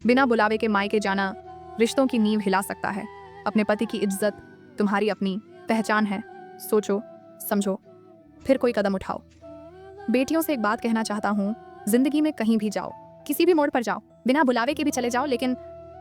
बिना बुलावे के मायके जाना रिश्तों की नींव हिला सकता है। अपने पति की इज्जत तुम्हारी अपनी पहचान है। सोचो, समझो, फिर कोई कदम उठाओ। बेटियों से एक बात कहना चाहता हूँ, जिंदगी में कहीं भी जाओ, किसी भी मोड़ पर जाओ, बिना बुलावे के भी चले जाओ, लेकिन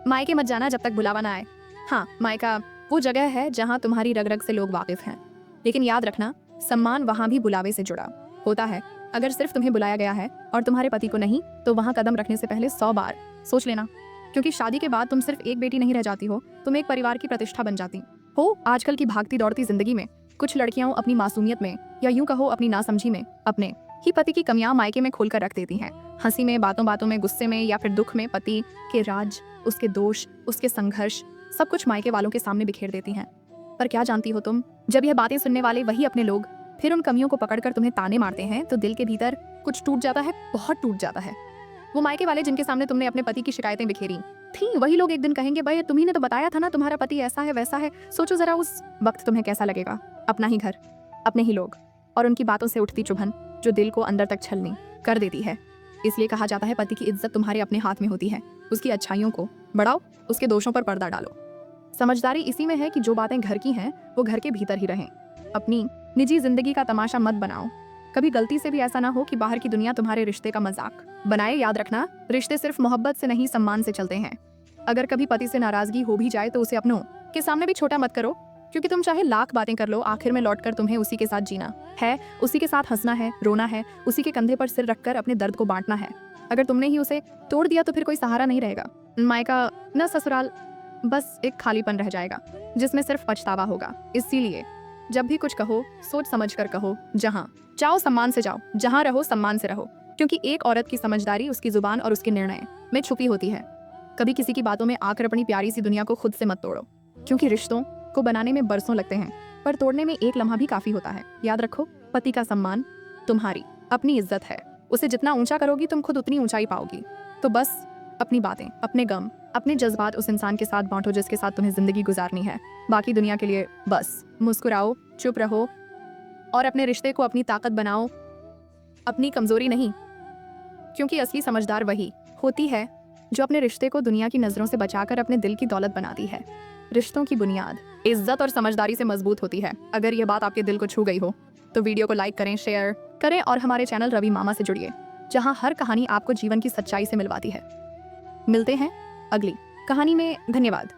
मायके मत जाना जब तक बुलावा ना आए। हाँ, मायका वो जगह है जहाँ तुम्हारी रग रग से लोग वाकिफ हैं, लेकिन याद रखना, सम्मान वहाँ भी बुलावे से जुड़ा होता है। अगर सिर्फ तुम्हें बुलाया गया है और तुम्हारे पति को नहीं, तो वहाँ कदम रखने से पहले 100 बार सोच लेना, क्योंकि शादी के बाद तुम सिर्फ एक बेटी नहीं रह जाती हो, तुम एक परिवार की प्रतिष्ठा बन जाती हो। आजकल की भागती दौड़ती जिंदगी में कुछ लड़कियां अपनी मासूमियत में, या यूं कहो अपनी नासमझी में, अपने ही पति की कमियां मायके में खोल कर रख देती हैं। हंसी में, बातों बातों में, गुस्से में या फिर दुख में पति के राज, उसके दोष, उसके संघर्ष, सब कुछ मायके वालों के सामने बिखेर देती हैं। पर क्या जानती हो तुम, जब यह बातें सुनने वाले वही अपने लोग फिर उन कमियों को पकड़कर तुम्हें ताने मारते हैं, तो दिल के भीतर कुछ टूट जाता है, बहुत टूट जाता है। वो मायके वाले जिनके सामने तुमने अपने पति की शिकायतें बिखेरी थी, वही लोग एक दिन कहेंगे, भाई तुम्ही ने तो बताया था ना तुम्हारा पति ऐसा है वैसा है। सोचो जरा उस वक्त तुम्हें कैसा लगेगा। अपना ही घर, अपने ही लोग, और उनकी बातों से उठती चुभन जो दिल को अंदर तक छलनी कर देती है। इसलिए कहा जाता है, पति की इज्जत तुम्हारे अपने हाथ में होती है। उसकी अच्छाइयों को बढ़ाओ, उसके दोषों पर पर्दा डालो। समझदारी इसी में है कि जो बातें घर की हैं वो घर के भीतर ही रहें। अपनी निजी जिंदगी का तमाशा मत बनाओ। कभी गलती से भी ऐसा ना हो कि बाहर की दुनिया तुम्हारे रिश्ते का मजाक बनाए। याद रखना, रिश्ते सिर्फ मोहब्बत से नहीं, सम्मान से चलते हैं। अगर कभी पति से नाराजगी हो भी जाए तो उसे अपनों के सामने भी छोटा मत करो, क्योंकि तुम चाहे लाख बातें कर लो, आखिर में लौटकर तुम्हें उसी के साथ जीना है, उसी के साथ हंसना है, रोना है, उसी के कंधे पर सिर रखकर अपने दर्द को बांटना है। अगर तुमने ही उसे तोड़ दिया तो फिर कोई सहारा नहीं रहेगा। मायका न ससुराल, बस एक खालीपन रह जाएगा जिसमें सिर्फ पछतावा होगा। इसीलिए जब भी कुछ कहो, सोच समझ कर कहो। जहाँ जाओ सम्मान से जाओ, जहाँ रहो सम्मान से रहो, क्योंकि एक औरत की समझदारी उसकी जुबान और उसके निर्णय में छुपी होती है। कभी किसी की बातों में आकर अपनी प्यारी सी दुनिया को खुद से मत तोड़ो, क्योंकि रिश्तों को बनाने में बरसों लगते हैं, पर तोड़ने में एक लम्हा भी काफी होता है। याद रखो, पति का सम्मान तुम्हारी अपनी इज्जत है। उसे जितना ऊंचा करोगी तुम खुद उतनी ऊंचाई पाओगी। तो बस अपनी बातें, अपने गम, अपने जज्बात उस इंसान के साथ बांटो जिसके साथ तुम्हें जिंदगी गुजारनी है। बाकी दुनिया के लिए बस मुस्कुराओ, चुप रहो और अपने रिश्ते को अपनी ताकत बनाओ, अपनी कमजोरी नहीं, क्योंकि असली समझदार वही होती है जो अपने रिश्ते को दुनिया की नजरों से बचाकर अपने दिल की दौलत बनाती है। रिश्तों की बुनियाद इज्जत और समझदारी से मजबूत होती है। अगर यह बात आपके दिल को छू गई हो तो वीडियो को लाइक करें, शेयर करें और हमारे चैनल रवि मामा से जुड़िए, जहां हर कहानी आपको जीवन की सच्चाई से मिलवाती है। मिलते हैं अगली कहानी में। धन्यवाद।